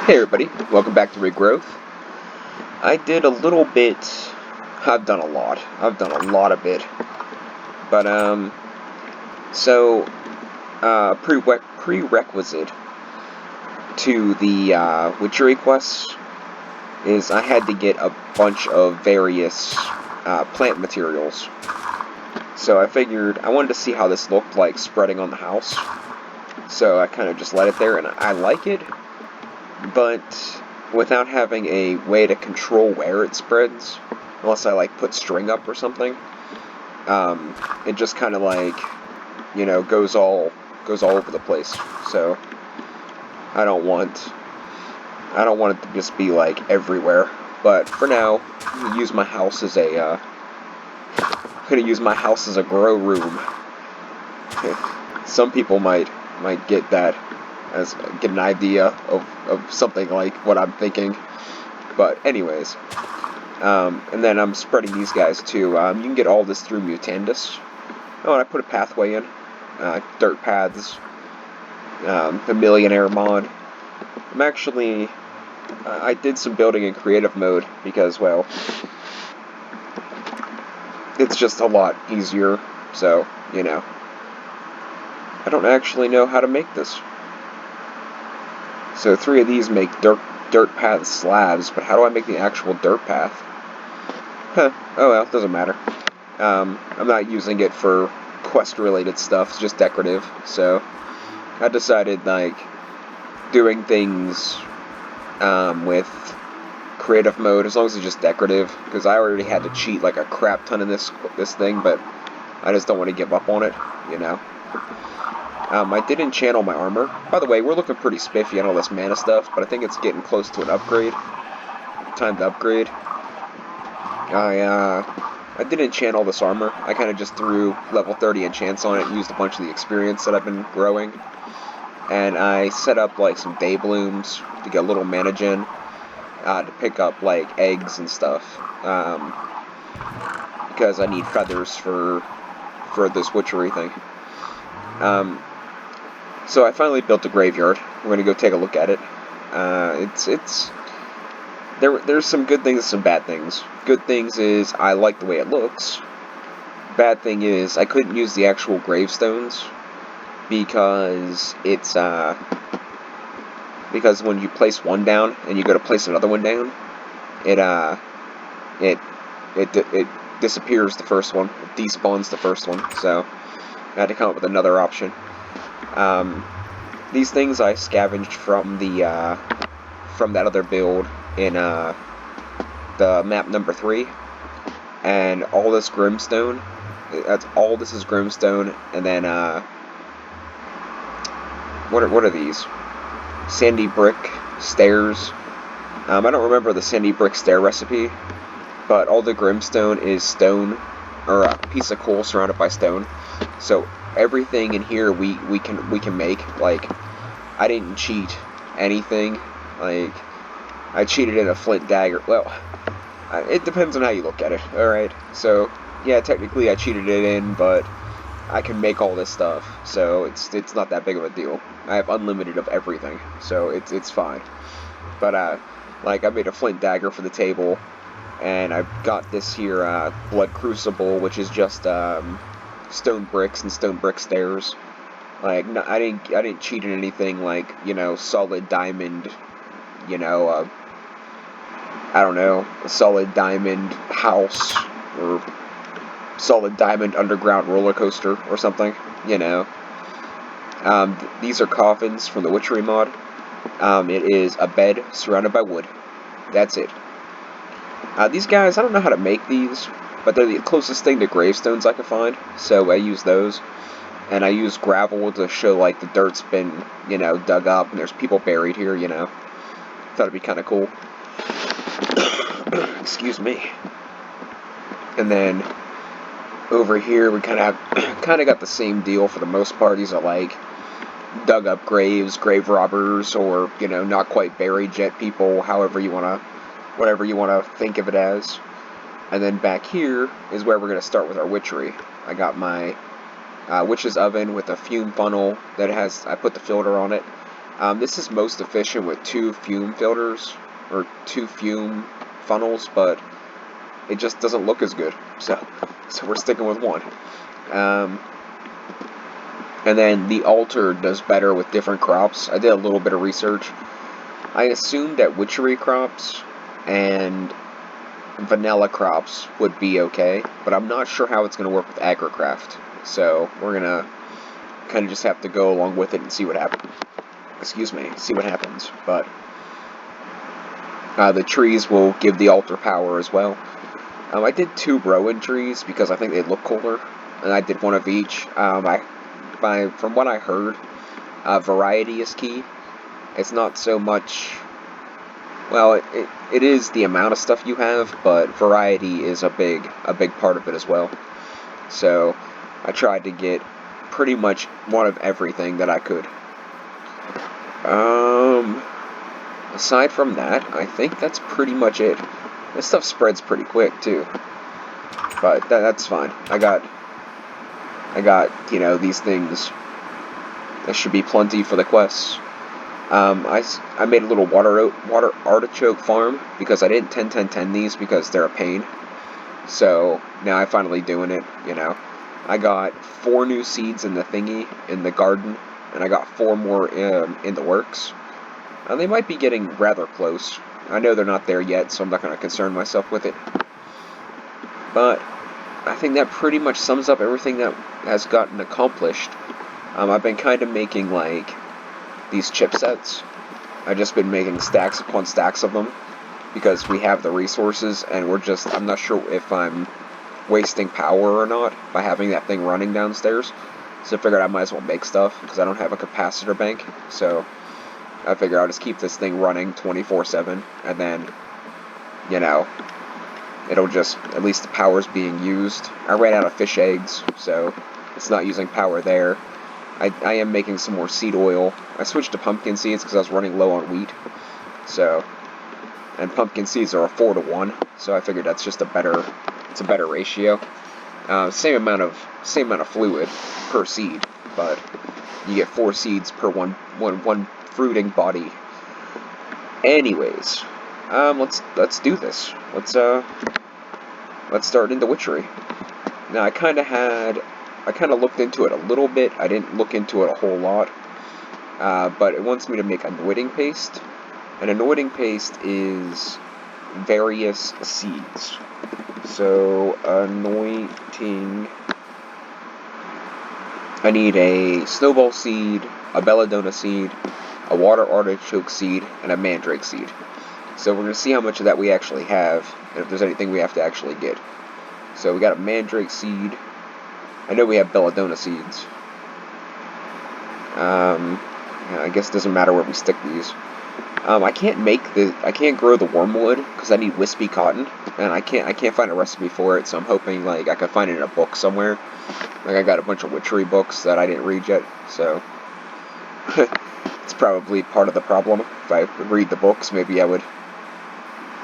Hey everybody, welcome back to Regrowth. I did a little bit, I've done a lot of it, but prerequisite to the witchery quests is I had to get a bunch of various plant materials. So I figured I wanted to see how this looked like spreading on the house, so I kind of just let it there, and I like it, but without having a way to control where it spreads, unless I like put string up or something, it just kind of like, goes all over the place. So I don't want it to just be like everywhere. But for now, I'm gonna use my house as a grow room. Some people might get that get an idea of something like what I'm thinking. But anyways, and then I'm spreading these guys too. You can get all this through Mutandis. Oh, and I put a pathway in. Dirt paths. The Millionaire mod. I'm actually... I did some building in creative mode because, well, it's just a lot easier. So, I don't actually know how to make this. So 3 of these make dirt path slabs, but how do I make the actual dirt path? Huh, oh well, doesn't matter. I'm not using it for quest-related stuff, it's just decorative, so I decided, like, doing things with creative mode, as long as it's just decorative, because I already had to cheat like a crap ton in this thing, but I just don't want to give up on it, I did enchant all my armor. By the way, we're looking pretty spiffy on all this mana stuff, but I think it's getting close to an upgrade. Time to upgrade. I did enchant all this armor. I kind of just threw level 30 enchants on it and used a bunch of the experience that I've been growing. And I set up like some day blooms to get a little mana gen, to pick up like eggs and stuff. Because I need feathers for this witchery thing. So I finally built a graveyard. We're gonna go take a look at it. There's some good things and some bad things. Good things is I like the way it looks. Bad thing is I couldn't use the actual gravestones because it's because when you place one down and you go to place another one down, it disappears the first one. It despawns the first one. So I had to come up with another option. These things I scavenged from that other build in the map number 3, and all this Grimstone. All this is Grimstone, and then what are these? Sandy brick stairs. I don't remember the sandy brick stair recipe, but all the Grimstone is stone, or a piece of coal surrounded by stone. So everything in here we can make. Like, I didn't cheat anything. Like, I cheated in a flint dagger. Well, it depends on how you look at it. All right. So yeah, technically I cheated it in, but I can make all this stuff, so it's not that big of a deal. I have unlimited of everything, so it's fine. But like, I made a flint dagger for the table, and I've got this here blood crucible, which is just stone bricks and stone brick stairs. Like, no, I didn't cheat in anything like, solid diamond, I don't know, a solid diamond house, or solid diamond underground roller coaster or something, These are coffins from the witchery mod. It is a bed surrounded by wood. That's it. These guys, I don't know how to make these, but they're the closest thing to gravestones I could find, so I use those. And I use gravel to show, like, the dirt's been, dug up, and there's people buried here, Thought it'd be kind of cool. Excuse me. And then over here, we kind of got the same deal for the most part. These are like dug up graves, grave robbers, or not quite buried yet people. Whatever you wanna think of it as. And then back here is where we're gonna start with our witchery. I got my witch's oven with a fume funnel that I put the filter on it, This is most efficient with 2 fume filters, or 2 fume funnels, but it just doesn't look as good, so we're sticking with 1. And then the altar does better with different crops. I did a little bit of research. I assumed that witchery crops and vanilla crops would be okay, but I'm not sure how it's going to work with agricraft. So we're going to kind of just have to go along with it and see what happens. See what happens. But the trees will give the altar power as well. I did 2 Rowan trees because I think they look cooler, and I did 1 of each. From what I heard, variety is key. It's not so much, well, it is the amount of stuff you have, but variety is a big part of it as well. So I tried to get pretty much 1 of everything that I could. Aside from that, I think that's pretty much it. This stuff spreads pretty quick too, but that's fine. I got, these things. There should be plenty for the quests. I made a little water artichoke farm because I didn't 10-10-10 these because they're a pain. So now I'm finally doing it. I got 4 new seeds in the thingy in the garden, and I got 4 more in the works. They might be getting rather close. I know they're not there yet, so I'm not going to concern myself with it. But I think that pretty much sums up everything that has gotten accomplished. I've been kind of making, like, these chipsets. I've just been making stacks upon stacks of them because we have the resources, and I'm not sure if I'm wasting power or not by having that thing running downstairs. So I figured I might as well make stuff because I don't have a capacitor bank. So I figure I'll just keep this thing running 24/7, and then, it'll just, at least the power's being used. I ran out of fish eggs, so it's not using power there. I am making some more seed oil. I switched to pumpkin seeds because I was running low on wheat. So, and pumpkin seeds are a 4-to-1, so I figured that's just a better ratio. Same amount of fluid per seed, but you get 4 seeds per one fruiting body. Anyways, let's do this. Let's start into witchery. Now I kind of looked into it a little bit. I didn't look into it a whole lot, but it wants me to make anointing paste. And anointing paste is various seeds. So anointing, I need a snowball seed, a belladonna seed, a water artichoke seed, and a mandrake seed. So we're going to see how much of that we actually have, and if there's anything we have to actually get. So we got a mandrake seed. I know we have belladonna seeds. I guess it doesn't matter where we stick these. I can't grow the wormwood because I need wispy cotton, and I can't find a recipe for it. So I'm hoping I could find it in a book somewhere. I got a bunch of witchery books that I didn't read yet, so it's probably part of the problem. If I would read the books, maybe I would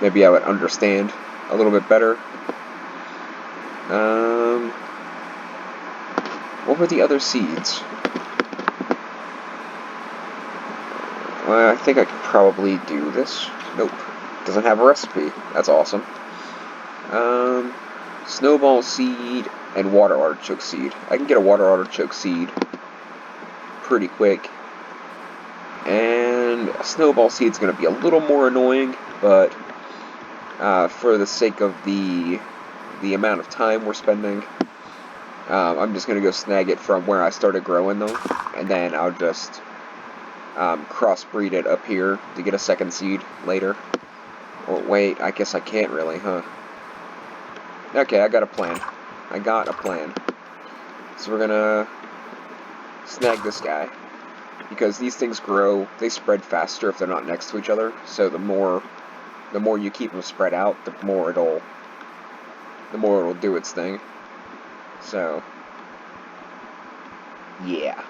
understand a little bit better. What were the other seeds? Well, I think I could probably do this. Nope. Doesn't have a recipe. That's awesome. Snowball seed and water artichoke seed. I can get a water artichoke seed pretty quick. And a snowball seed's going to be a little more annoying, but for the sake of the amount of time we're spending, I'm just going to go snag it from where I started growing them, and then I'll just crossbreed it up here to get a second seed later. Or wait, I guess I can't really, huh? Okay, I got a plan. So we're gonna snag this guy, because these things grow, they spread faster if they're not next to each other. So the more you keep them spread out, the more it'll do its thing. So yeah.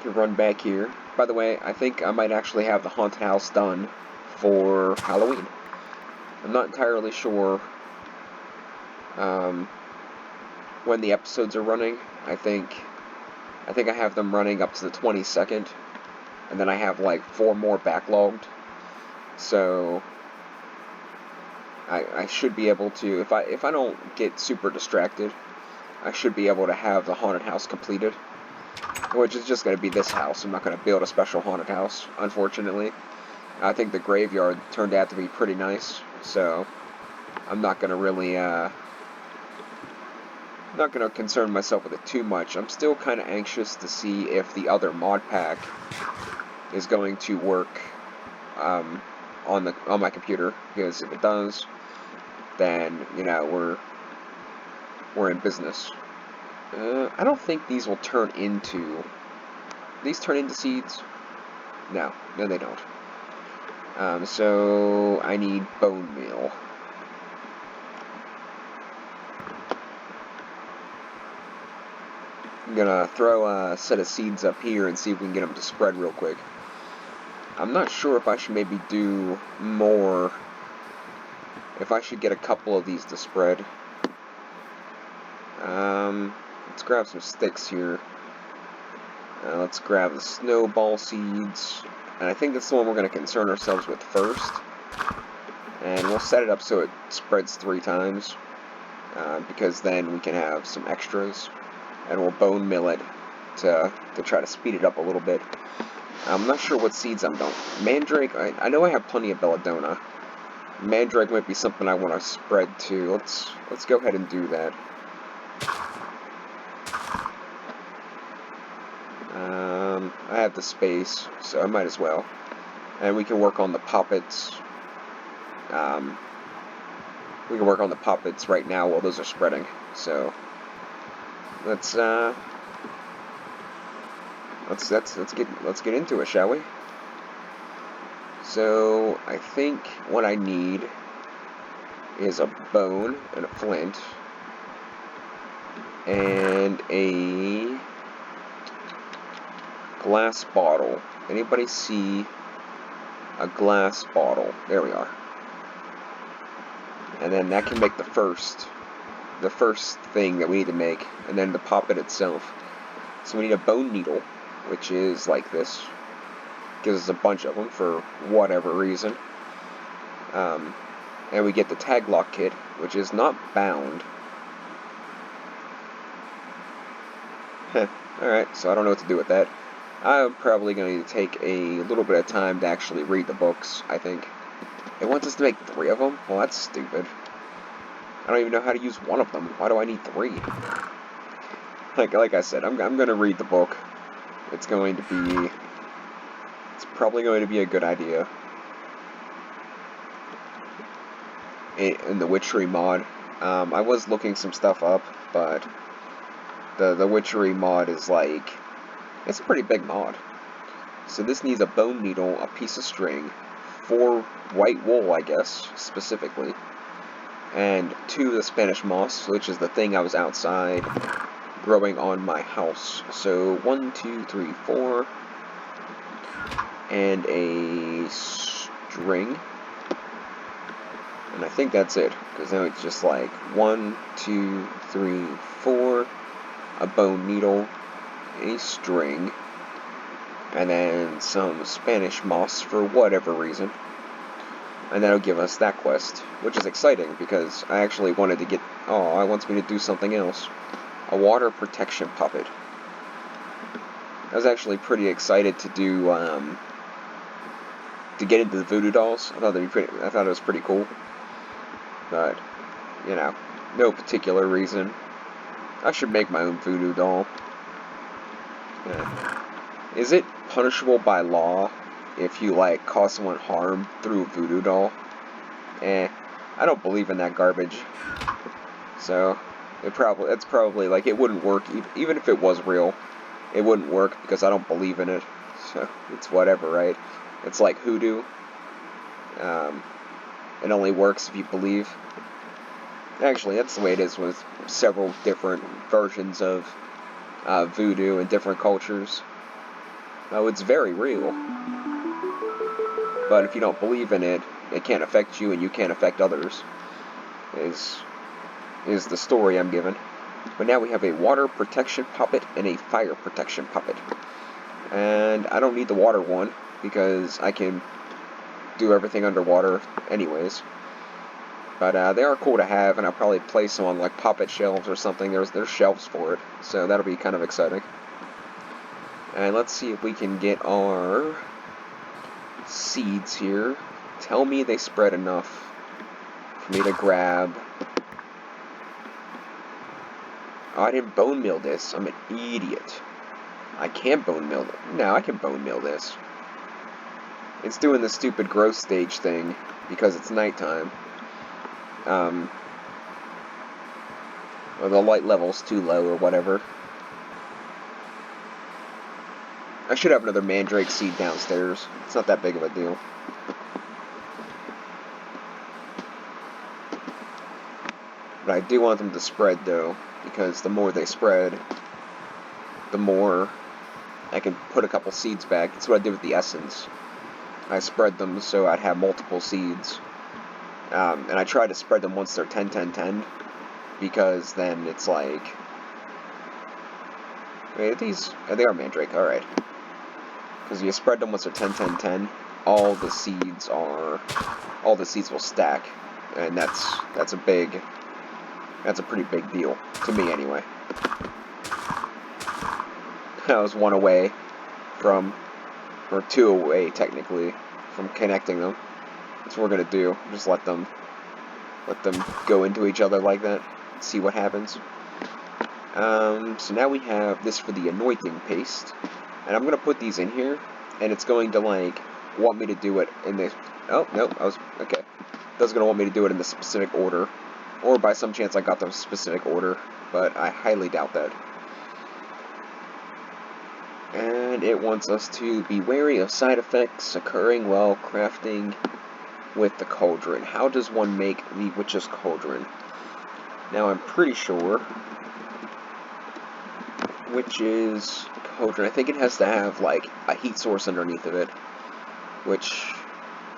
Can run back here. By the way, I think I might actually have the haunted house done for Halloween. I'm not entirely sure when the episodes are running. I think I think I have them running up to the 22nd, and then I have like 4 more backlogged. So I should be able to, if I don't get super distracted, I should be able to have the haunted house completed, which is just going to be this house. I'm not going to build a special haunted house, unfortunately. I think the graveyard turned out to be pretty nice, so I'm not going to really, not going to concern myself with it too much. I'm still kind of anxious to see if the other mod pack is going to work on my computer, because if it does, then, you know, we're in business. I don't think these will turn into... These turn into seeds? No, they don't. So I need bone meal. I'm gonna throw a set of seeds up here and see if we can get them to spread real quick. I'm not sure if I should maybe do more, if I should get a couple of these to spread. Let's grab some sticks here. Let's grab the snowball seeds, and I think that's the one we're going to concern ourselves with first. And we'll set it up so it spreads 3 times, because then we can have some extras, and we'll bone mill it to try to speed it up a little bit. I'm not sure what seeds I'm doing. Mandrake, I know I have plenty of belladonna. Mandrake might be something I want to spread too. Let's go ahead and do that. I have the space, so I might as well. And we can work on the poppets. We can work on the poppets right now while those are spreading. So let's get into it, shall we? So I think what I need is a bone and a flint and a glass bottle. Anybody see a glass bottle? There we are. And then that can make the first thing that we need to make, and then the poppet itself. So we need a bone needle, which is like this. Gives us a bunch of them for whatever reason. And we get the tag lock kit, which is not bound. Alright, so I don't know what to do with that. I'm probably going to take a little bit of time to actually read the books, I think. It wants us to make 3 of them? Well, that's stupid. I don't even know how to use one of them. Why do I need 3? Like I said, I'm going to read the book. It's probably going to be a good idea. In the witchery mod. I was looking some stuff up, but the witchery mod is like... It's a pretty big mod. So this needs a bone needle, a piece of string, 4 white wool, I guess, specifically, and 2 of the Spanish moss, which is the thing I was outside growing on my house. So 1, 2, 3, 4, and a string. And I think that's it, because now it's just like 1, 2, 3, 4, a bone needle, a string, and then some Spanish moss for whatever reason. And that'll give us that quest, which is exciting because I actually wanted to get... Oh, it wants me to do something else. A water protection puppet. I was actually pretty excited to do, to get into the voodoo dolls. I thought it was pretty cool. But, you know, no particular reason. I should make my own voodoo doll. Yeah. Is it punishable by law if you, like, cause someone harm through a voodoo doll? I don't believe in that garbage. So, it's probably, like, it wouldn't work, even if it was real. It wouldn't work because I don't believe in it. So, it's whatever, right? It's like hoodoo. It only works if you believe. Actually, that's the way it is with several different versions of voodoo in different cultures. Oh, it's very real. But if you don't believe in it, it can't affect you and you can't affect others. Is the story I'm given. But now we have a water protection puppet and a fire protection puppet. And I don't need the water one, because I can do everything underwater anyways. But they are cool to have, and I'll probably place them on like puppet shelves or something. There's shelves for it, so that'll be kind of exciting. And let's see if we can get our seeds here. Tell me they spread enough for me to grab. Oh, I didn't bone meal this. I'm an idiot. I can't bone meal it. No, I can bone meal this. It's doing the stupid growth stage thing because it's nighttime. Or the light level's too low or whatever. I should have another mandrake seed downstairs. It's not that big of a deal. But I do want them to spread though, because the more they spread, the more I can put a couple seeds back. That's what I did with the essence. I spread them so I'd have multiple seeds. And I try to spread them once they're 10, 10, 10. Because then it's like... Wait, they are mandrake, alright. Because you spread them once they're 10, 10, 10. All the seeds will stack. And that's a pretty big deal. To me, anyway. I was one away from... Or two away, technically, from connecting them. That's what we're gonna do. Just let them go into each other like that. See what happens. So now we have this for the anointing paste. And I'm gonna put these in here. And it's going to, like, want me to do it in this... Oh, no, okay. That's gonna want me to do it in the specific order. Or by some chance I got the specific order. But I highly doubt that. And it wants us to be wary of side effects occurring while crafting with the cauldron. How does one make the witch's cauldron? Now I'm pretty sure witch's cauldron, I think it has to have like a heat source underneath of it, which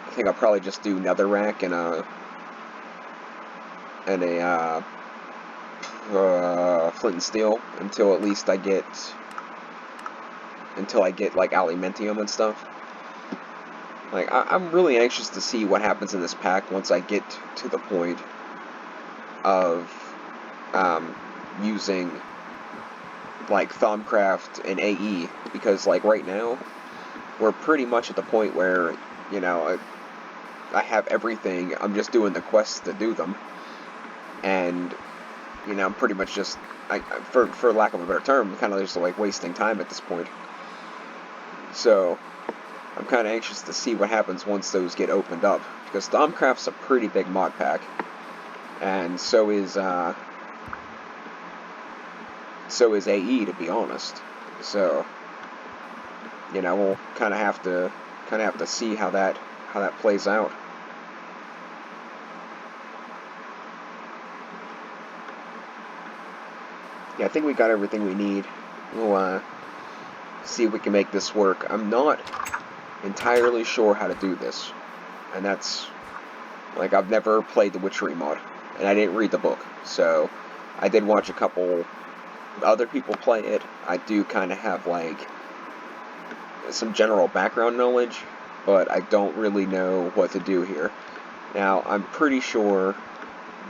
I think I'll probably just do netherrack and a flint and steel until at least I get like alimentium and stuff. Like, I'm really anxious to see what happens in this pack once I get to the point of using like Thaumcraft and AE, because like right now we're pretty much at the point where, you know, I have everything. I'm just doing the quests to do them, and you know, I'm pretty much just for lack of a better term, kind of just like wasting time at this point. So I'm kind of anxious to see what happens once those get opened up, because Thaumcraft's a pretty big mod pack, and so is AE, to be honest. So, you know, we'll kind of have to see how that plays out. Yeah, I think we got everything we need. We'll see if we can make this work. I'm not entirely sure how to do this, and that's like, I've never played the Witchery mod, and I didn't read the book, so I did watch a couple other people play it. I do kind of have like some general background knowledge, but I don't really know what to do here. Now, I'm pretty sure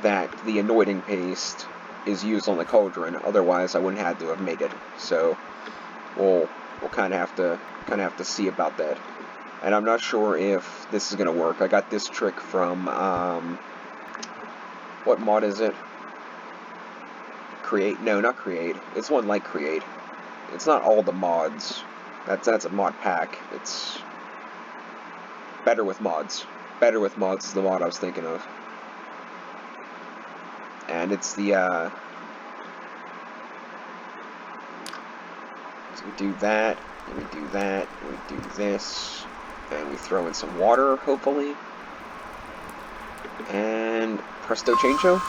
that the anointing paste is used on the cauldron, otherwise I wouldn't have to have made it. So we'll kind of have to see about that. And I'm not sure if this is gonna work. I got this trick from what mod is it? Create? No, not Create. It's one like Create. It's not all the mods. That's a mod pack. It's Better with Mods. Better with Mods is the mod I was thinking of. And it's the so we do that, and we do that, and we do this, and we throw in some water, hopefully. And presto chango.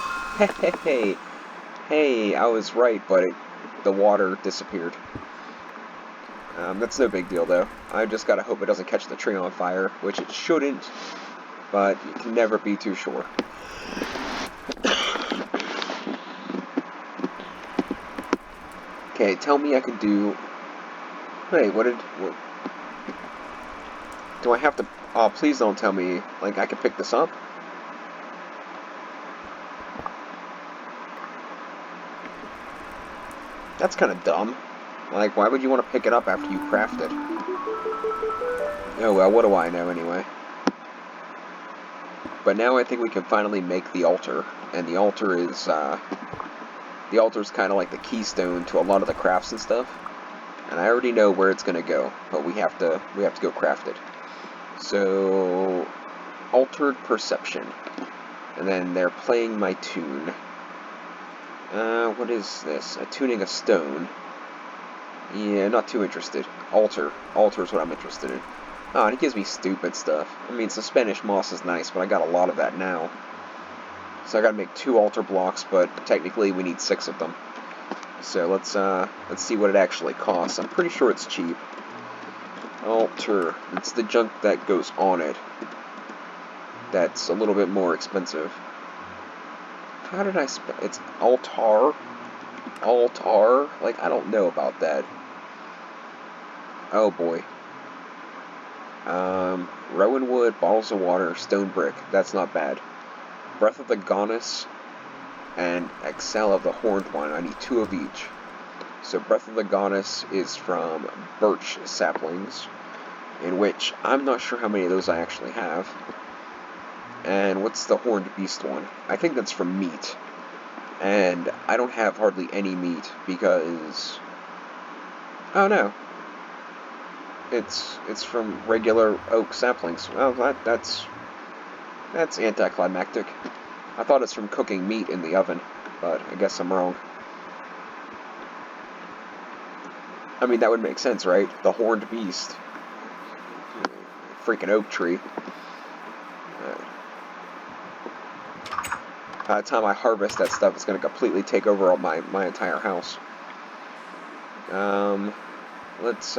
Hey, I was right, but the water disappeared. That's no big deal, though. I just gotta hope it doesn't catch the tree on fire, which it shouldn't, but you can never be too sure. Okay, tell me I could do... Wait, what? Do I have to... Oh, please don't tell me, like, I can pick this up? That's kind of dumb. Like, why would you want to pick it up after you craft it? Oh well, what do I know anyway? But now I think we can finally make the altar, and the altar is, the altar's kind of like the keystone to a lot of the crafts and stuff. And I already know where it's gonna go, but we have to go craft it. So, altered perception, and then they're playing my tune. What is this? Tuning a stone. Yeah, not too interested. Altar is what I'm interested in. Oh, and it gives me stupid stuff. I mean, some Spanish moss is nice, but I got a lot of that now. So I gotta make 2 altar blocks, but technically we need 6 of them. So let's see what it actually costs. I'm pretty sure it's cheap. Altar. It's the junk that goes on it. That's a little bit more expensive. How did I spell? It's altar? Altar? Like, I don't know about that. Oh boy. Rowan wood, bottles of water, stone brick. That's not bad. Breath of the goddess and Excel of the horned one. I need 2 of each. So Breath of the goddess is from birch saplings, in which I'm not sure how many of those I actually have. And what's the horned beast one? I think that's from meat. And I don't have hardly any meat because... Oh no. It's from regular oak saplings. Well, that's anticlimactic. I thought it's from cooking meat in the oven, but I guess I'm wrong. I mean, that would make sense, right? The horned beast. Freaking oak tree. By the time I harvest that stuff, it's going to completely take over my entire house. Let's,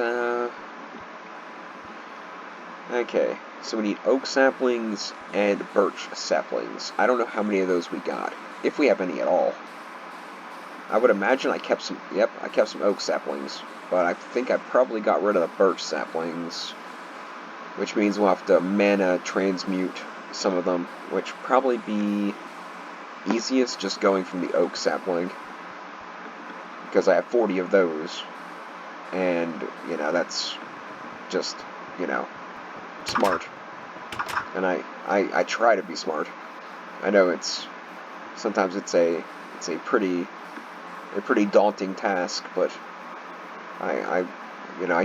okay, so we need oak saplings and birch saplings. I don't know how many of those we got, if we have any at all. I would imagine I kept some, yep, I kept some oak saplings, but I think I probably got rid of the birch saplings, which means we'll have to mana transmute some of them, which probably be easiest just going from the oak sapling, because I have 40 of those, and, you know, that's just, you know, smart. And I try to be smart. I know sometimes it's a pretty daunting task, but I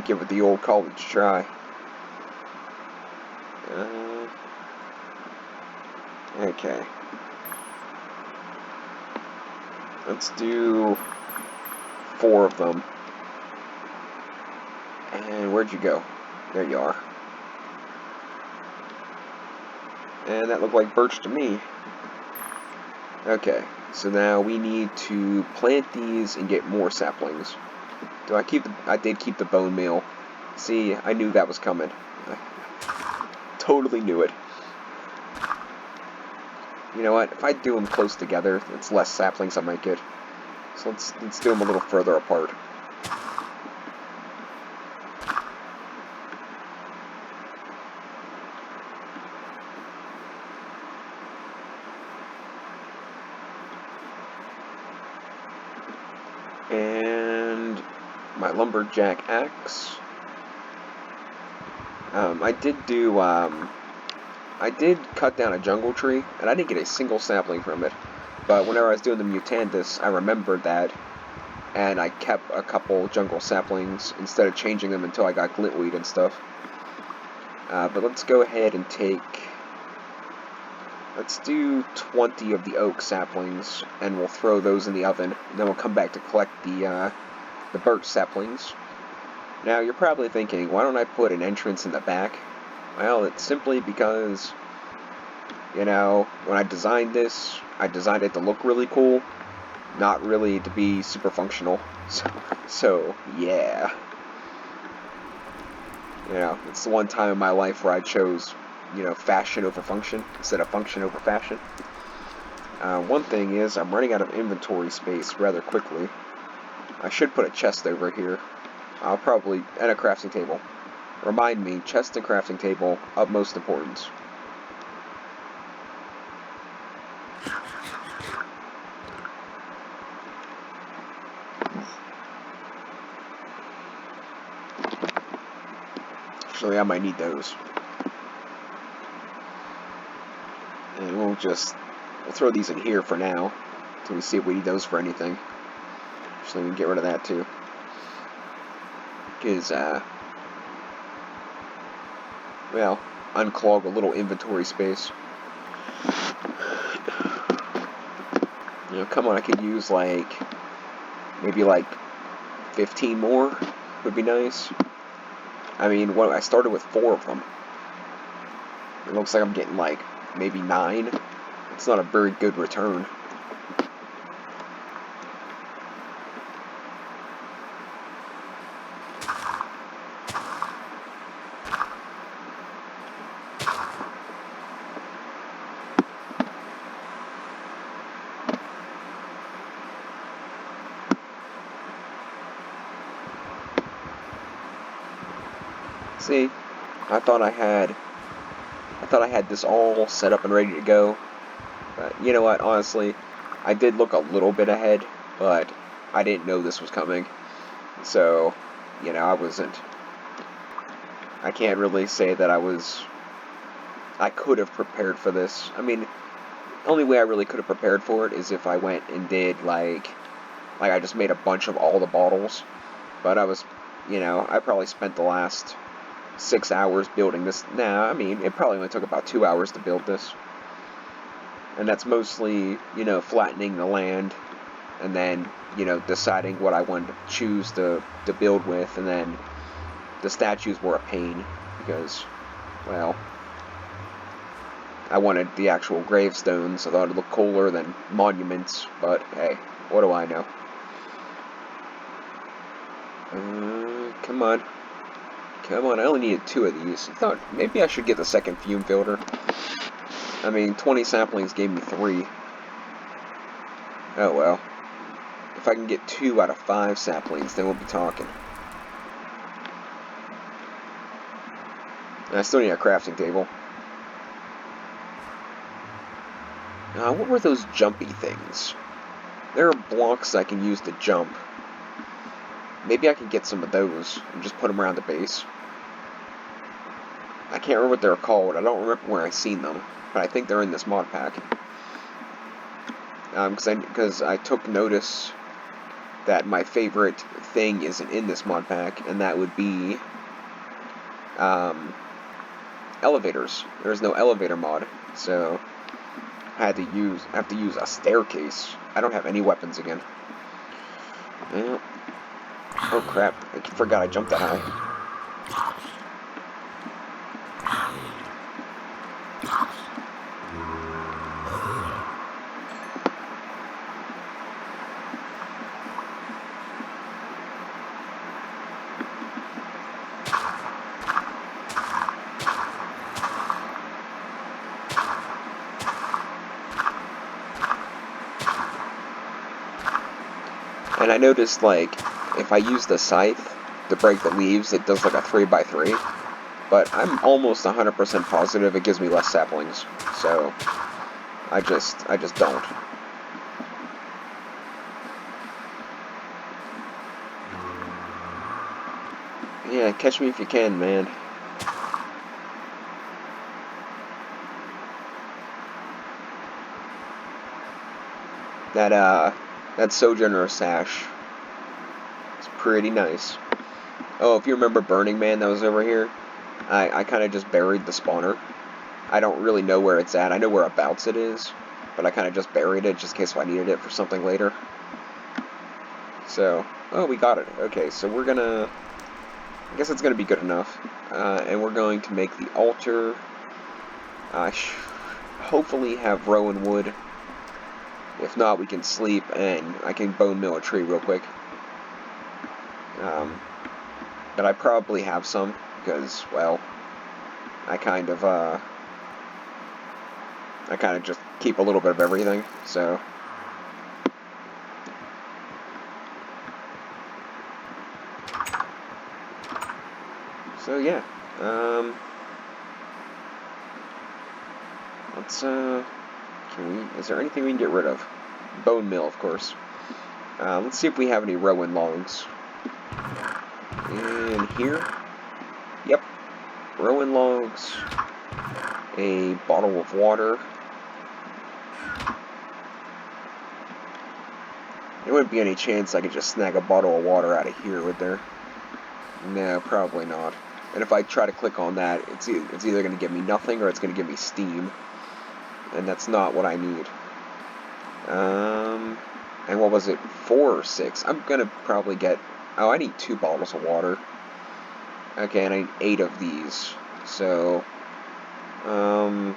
give it the old college try. Okay. Let's do 4 of them. And where'd you go? There you are. And that looked like birch to me. Okay, so now we need to plant these and get more saplings. I did keep the bone meal. See, I knew that was coming. I totally knew it. You know what? If I do them close together, it's less saplings I might get. So let's do them a little further apart. And my lumberjack axe. I did cut down a jungle tree, and I didn't get a single sapling from it. But whenever I was doing the Mutandis, I remembered that, and I kept a couple jungle saplings instead of changing them until I got glintweed and stuff. But let's go ahead and let's do 20 of the oak saplings, and we'll throw those in the oven. And then we'll come back to collect the birch saplings. Now, you're probably thinking, why don't I put an entrance in the back? Well, it's simply because, you know, when I designed this, I designed it to look really cool, not really to be super functional. So yeah. You know, it's the one time in my life where I chose, you know, fashion over function instead of function over fashion. One thing is, I'm running out of inventory space rather quickly. I should put a chest over here. I'll probably, and a crafting table. Remind me, chest and crafting table, utmost importance. Actually, I might need those. And we'll throw these in here for now, until we see if we need those for anything. So we can get rid of that too. Because, well, unclog a little inventory space. You know, come on, I could use maybe 15 more would be nice. I mean, I started with 4 of them. It looks like I'm getting maybe 9. It's not a very good return. See, I thought I had this all set up and ready to go. But you know what, honestly, I did look a little bit ahead, but I didn't know this was coming. So, you know, I can't really say that I could have prepared for this. I mean, the only way I really could have prepared for it is if I went and did I just made a bunch of all the bottles. But I probably spent the last 6 hours building this. Nah, I mean, it probably only took about 2 hours to build this. And that's mostly, flattening the land, and then, deciding what I wanted to choose to build with, and then the statues were a pain, because, well, I wanted the actual gravestones. I thought it looked cooler than monuments, but hey, what do I know? Come on. Come on, I only needed 2 of these. I thought maybe I should get the second fume filter. I mean, 20 saplings gave me 3. Oh well. If I can get 2 out of 5 saplings, then we'll be talking. And I still need a crafting table. What were those jumpy things? There are blocks I can use to jump. Maybe I can get some of those and just put them around the base. I can't remember what they're called. I don't remember where I've seen them, but I think they're in this mod pack. Because I took notice that my favorite thing isn't in this mod pack, and that would be elevators. There's no elevator mod, so I have to use a staircase. I don't have any weapons again. Well, oh crap! I forgot I jumped that high. And I noticed, if I use the scythe to break the leaves, it does a 3x3. But I'm almost 100% positive it gives me less saplings. So, I just don't. Yeah, catch me if you can, man. That Sojourner sash is pretty nice. Oh, if you remember Burning Man that was over here, I kind of just buried the spawner. I don't really know where it's at. I know whereabouts it is, but I kind of just buried it just in case I needed it for something later. So, oh, we got it. Okay, so we're gonna... I guess it's gonna be good enough. And we're going to make the altar. Hopefully have rowan wood. If not, we can sleep, and I can bone mill a tree real quick. But I probably have some, because, well, I kind of just keep a little bit of everything, so. So yeah, let's is there anything we can get rid of? Bone meal, of course. Let's see if we have any Rowan logs. In here? Yep. Rowan logs. A bottle of water. There wouldn't be any chance I could just snag a bottle of water out of here, would there? No, probably not. And if I try to click on that, it's either going to give me nothing or it's going to give me steam. And that's not what I need. And what was it? 4 or 6? I'm going to probably get... Oh, I need 2 bottles of water. Okay, and I need 8 of these. So... I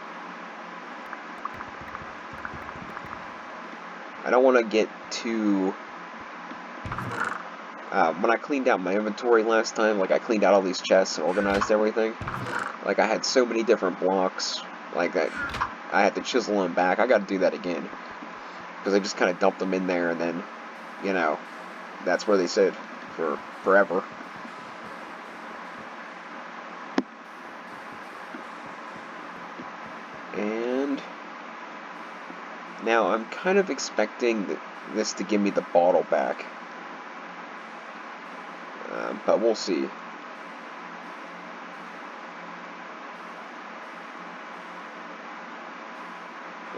don't want to get too... when I cleaned out my inventory last time, like I cleaned out all these chests and organized everything, like I had so many different blocks, like I had to chisel them back. I got to do that again, because I just kind of dumped them in there, and then, you know, that's where they sit for forever. And now I'm kind of expecting this to give me the bottle back. But we'll see.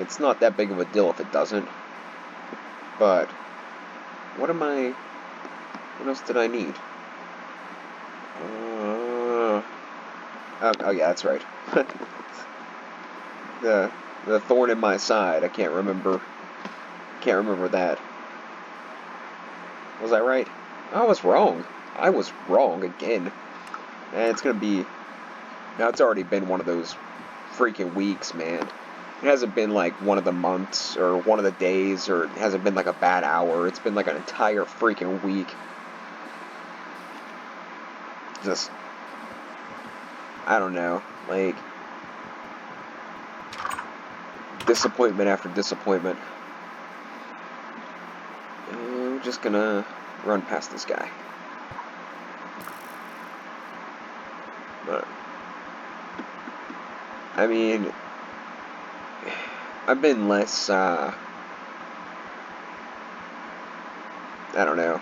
It's not that big of a deal if it doesn't. But what else did I need? Oh yeah, that's right. the thorn in my side. I can't remember that. Was I right? I was wrong. I was wrong again. And it's gonna be... Now, it's already been one of those freaking weeks, man. It hasn't been like one of the months, or one of the days, or it hasn't been like a bad hour. It's been like an entire freaking week. Just... I don't know. Like... disappointment after disappointment. And we're just gonna run past this guy. But... I mean... I've been less, I don't know,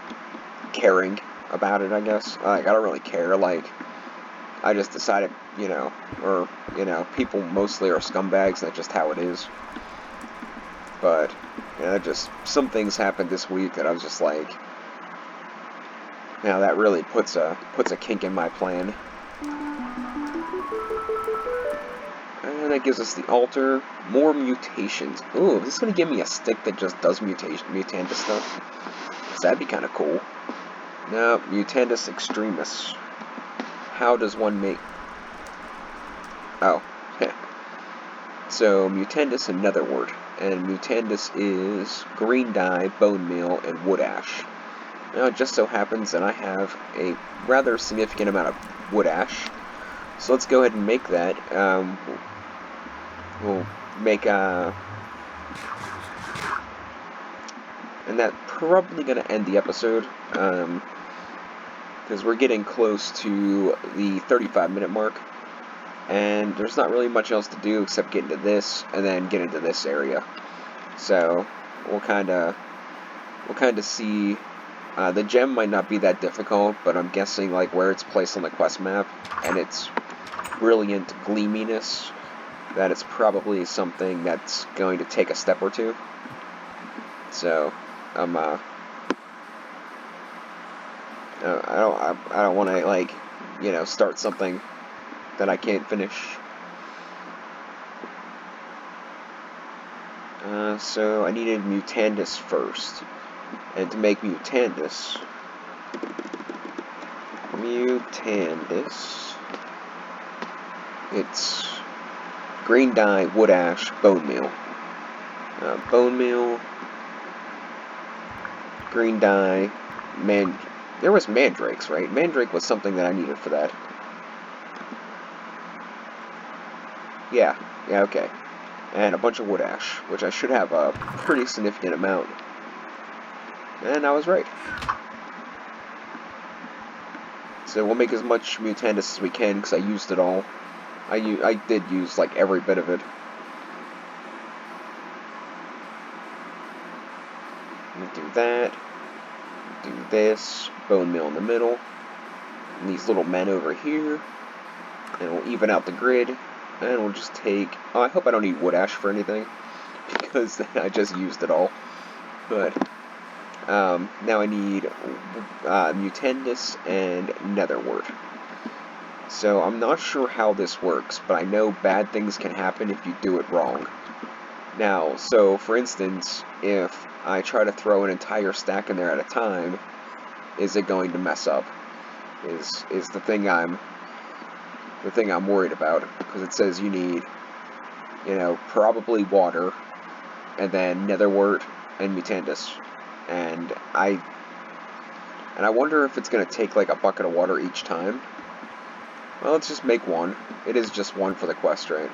caring about it, I guess. Like, I don't really care, like, I just decided, people mostly are scumbags, that's just how it is. But, just, some things happened this week that I was just like, that really puts a kink in my plan. And that gives us the altar. More mutations. Ooh, this is going to give me a stick that just does mutandis stuff. Because that'd be kind of cool. No, mutandis extremis. How does one make... Oh. So, mutandis and netherwort. And mutandis is green dye, bone meal, and wood ash. Now, it just so happens that I have a rather significant amount of wood ash. So let's go ahead and make that. We'll make and that's probably going to end the episode, because we're getting close to the 35-minute mark, and there's not really much else to do except get into this, and then get into this area. So, we'll kind of see, the gem might not be that difficult, but I'm guessing, like, where it's placed on the quest map, and its brilliant gleaminess, that it's probably something that's going to take a step or two. So, I don't want to, like, start something that I can't finish. So I needed mutandis first, and to make mutandis, it's green dye, wood ash, bone meal. Bone meal, green dye, there was mandrakes, right? Mandrake was something that I needed for that. Yeah, okay. And a bunch of wood ash, which I should have a pretty significant amount. And I was right. So we'll make as much Mutandis as we can, because I used it all. I did use, like, every bit of it. Do that. Do this. Bone meal in the middle. And these little men over here. And we'll even out the grid. And we'll just take... Oh, I hope I don't need wood ash for anything, because I just used it all. But now I need Mutandis and Netherwort. So I'm not sure how this works, but I know bad things can happen if you do it wrong. Now, so for instance, if I try to throw an entire stack in there at a time, is it going to mess up? Is the thing I'm worried about, because it says you need, probably water, and then Netherwort and Mutandis, and I wonder if it's going to take like a bucket of water each time. Well, let's just make one. It is just one for the quest, right?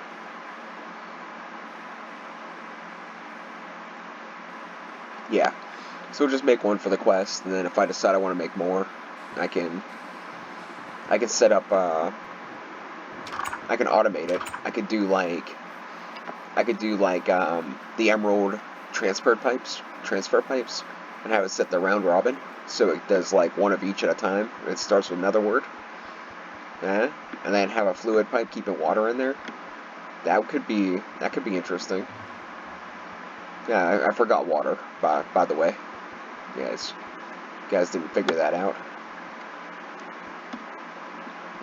Yeah. So we'll just make one for the quest, and then if I decide I want to make more, I can set up, I can automate it. I could do like the emerald transfer pipes, and have it set the round robin, so it does like one of each at a time. It starts with Netherwort. And then have a fluid pipe keeping water in there. That could be interesting. Yeah, I forgot water, by the way. You guys didn't figure that out.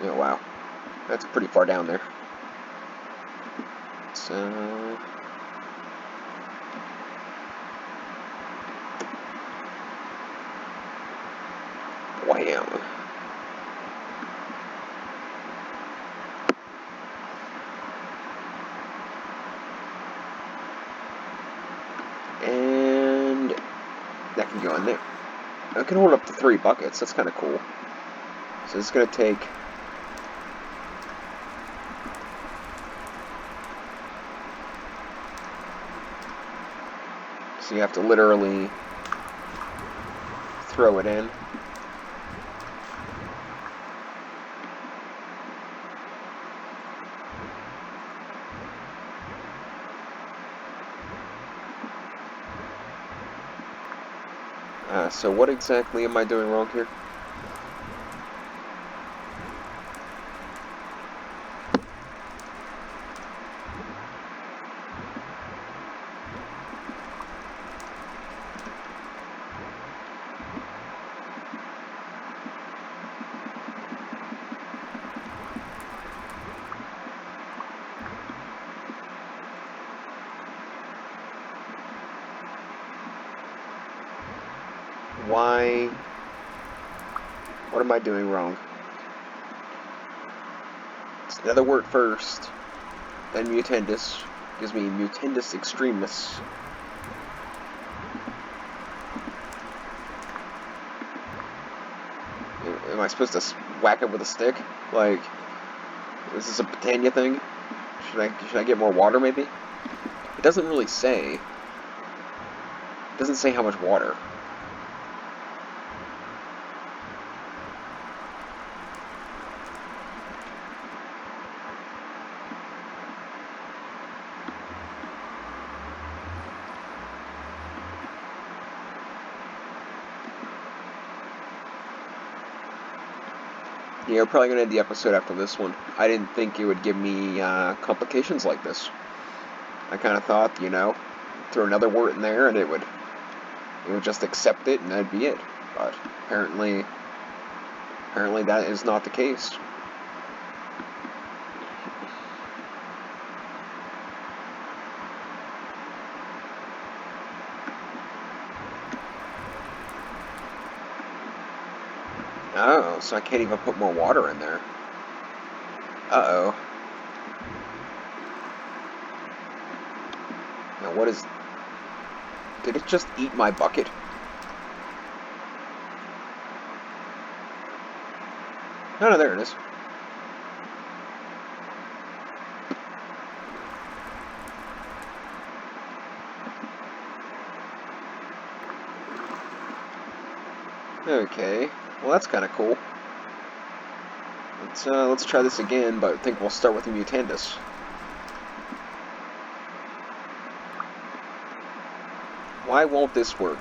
Oh, wow. That's pretty far down there. So... Wham! And that can go in there. I can hold up to 3 buckets. That's kind of cool. So it's going to take... So you have to literally throw it in. So what exactly am I doing wrong here? Why? What am I doing wrong? It's Netherwort first, then Mutandis. Gives me Mutandis Extremis. Am I supposed to whack it with a stick? Like, is this a Britannia thing? Should I get more water, maybe? It doesn't really say. It doesn't say how much water. Yeah, we're probably going to end the episode after this one. I didn't think it would give me complications like this. I kind of thought, throw another wort in there and it would just accept it and that'd be it. But apparently that is not the case. Oh, so I can't even put more water in there. Uh-oh. Now what is... Did it just eat my bucket? Oh, no, there it is. Okay. Well, that's kind of cool. Let's try this again, but I think we'll start with the Mutandis. Why won't this work?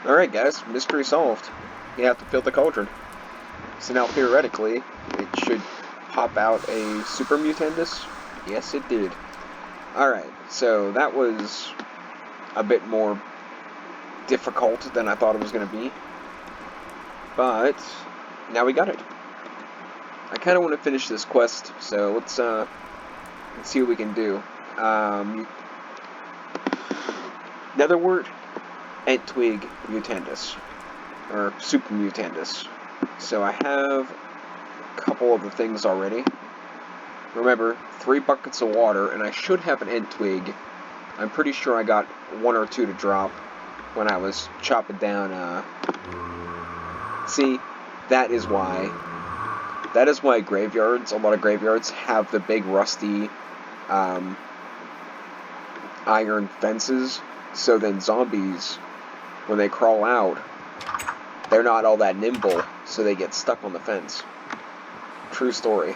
Alright guys, mystery solved. You have to fill the cauldron. So now theoretically, it should pop out a Super Mutandis. Yes, it did. Alright, so that was a bit more difficult than I thought it was going to be. But now we got it. I kind of want to finish this quest, so let's see what we can do. Another word? Entwig Mutandis, or Super Mutandis. So I have a couple of the things already. Remember, 3 buckets of water, and I should have an Entwig. I'm pretty sure I got 1 or 2 to drop when I was chopping down, See, that is why graveyards, a lot of graveyards, have the big rusty, iron fences, so then zombies, when they crawl out, they're not all that nimble, so they get stuck on the fence. True story.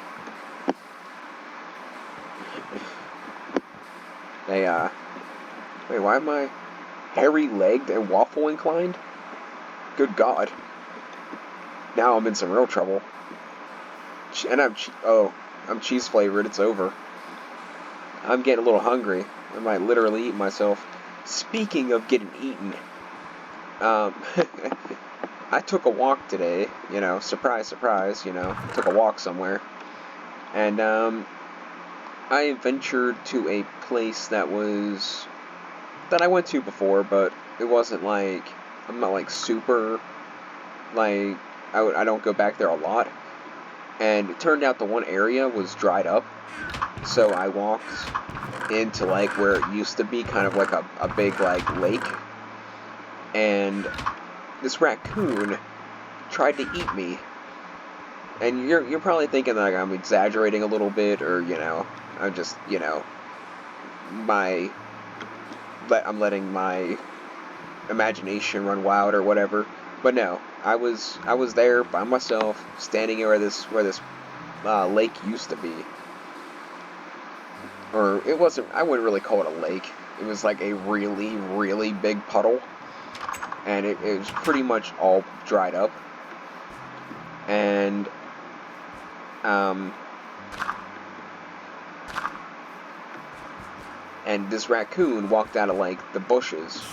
They, wait, why am I hairy-legged and waffle-inclined? Good God. Now I'm in some real trouble. And I'm cheese-flavored, it's over. I'm getting a little hungry. I might literally eat myself. Speaking of getting eaten, I took a walk today, you know, surprise, surprise, you know, took a walk somewhere, and, I ventured to a place that I went to before, but it wasn't like, I'm not like super, like, I don't go back there a lot, and it turned out the one area was dried up, so I walked into, like, where it used to be, kind of like a big, like, lake, and this raccoon tried to eat me. And you're probably thinking that I'm exaggerating a little bit, or, you know, I'm just, you know, I'm letting my imagination run wild or whatever. But no, I was there by myself, standing where this lake used to be. Or it wasn't, I wouldn't really call it a lake. It was like a really, really big puddle. And it was pretty much all dried up. And, and this raccoon walked out of, like, the bushes.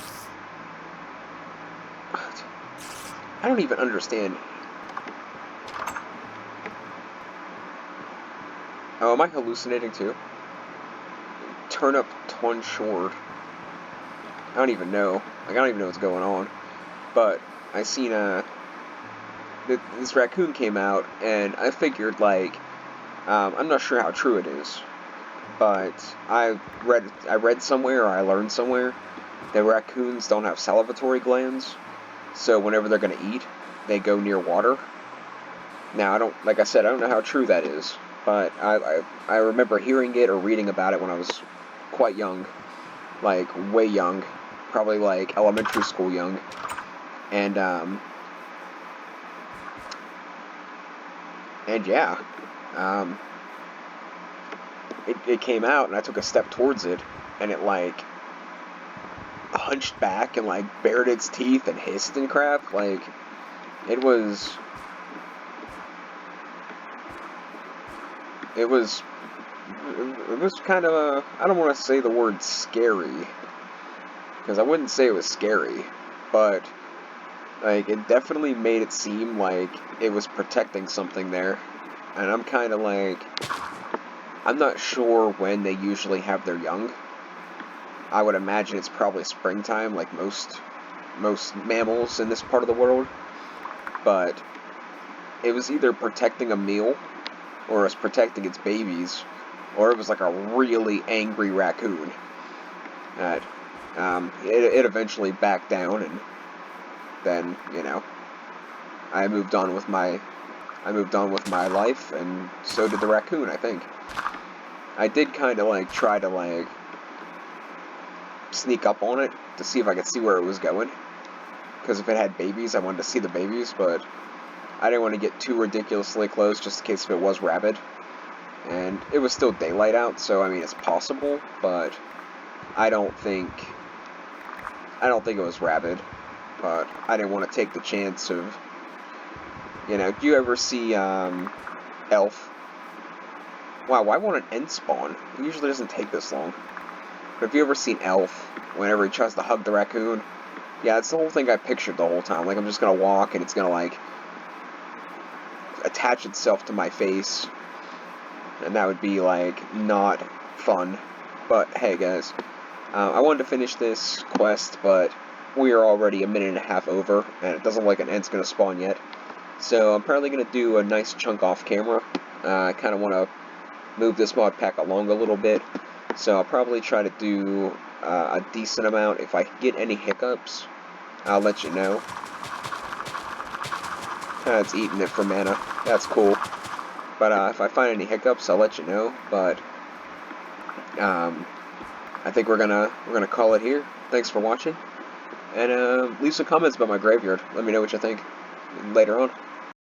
I don't even understand. Oh, am I hallucinating too? Turnip Twin Short. I don't even know. Like, I don't even know what's going on. But I seen this raccoon came out, and I figured, like, I'm not sure how true it is, but I read somewhere, or I learned somewhere, that raccoons don't have salivatory glands, so whenever they're gonna eat, they go near water. Now, like I said, I don't know how true that is, but I remember hearing it or reading about it when I was quite young, like, way young, probably, like, elementary school young, and yeah, it came out, and I took a step towards it, and it, like, hunched back and, like, bared its teeth and hissed and crap. Like, it was it was kind of I don't want to say the word scary, because I wouldn't say it was scary, but like it definitely made it seem like it was protecting something there, and I'm kind of like, I'm not sure when they usually have their young. I would imagine it's probably springtime, like most mammals in this part of the world, but it was either protecting a meal, or it was protecting its babies, or it was like a really angry raccoon. That it eventually backed down, and then I moved on with my life, and so did the raccoon. I think I did kind of like try to like sneak up on it to see if I could see where it was going, because if it had babies, I wanted to see the babies, but I didn't want to get too ridiculously close just in case if it was rabid. And it was still daylight out, so I mean it's possible, but I don't think it was rabid. But I didn't want to take the chance of, do you ever see Elf? Wow, why won't an end spawn? It usually doesn't take this long. But have you ever seen Elf? Whenever he tries to hug the raccoon, yeah, it's the whole thing I pictured the whole time. Like I'm just gonna walk and it's gonna like attach itself to my face, and that would be like not fun. But hey guys, I wanted to finish this quest, but we are already a minute and a half over, and it doesn't look like an end's going to spawn yet. So I'm probably going to do a nice chunk off camera. I kind of want to move this mod pack along a little bit, so I'll probably try to do a decent amount. If I get any hiccups, I'll let you know. It's eating it for mana. That's cool. But if I find any hiccups, I'll let you know. But I think we're gonna call it here. Thanks for watching, and leave some comments about my graveyard. Let me know what you think later on.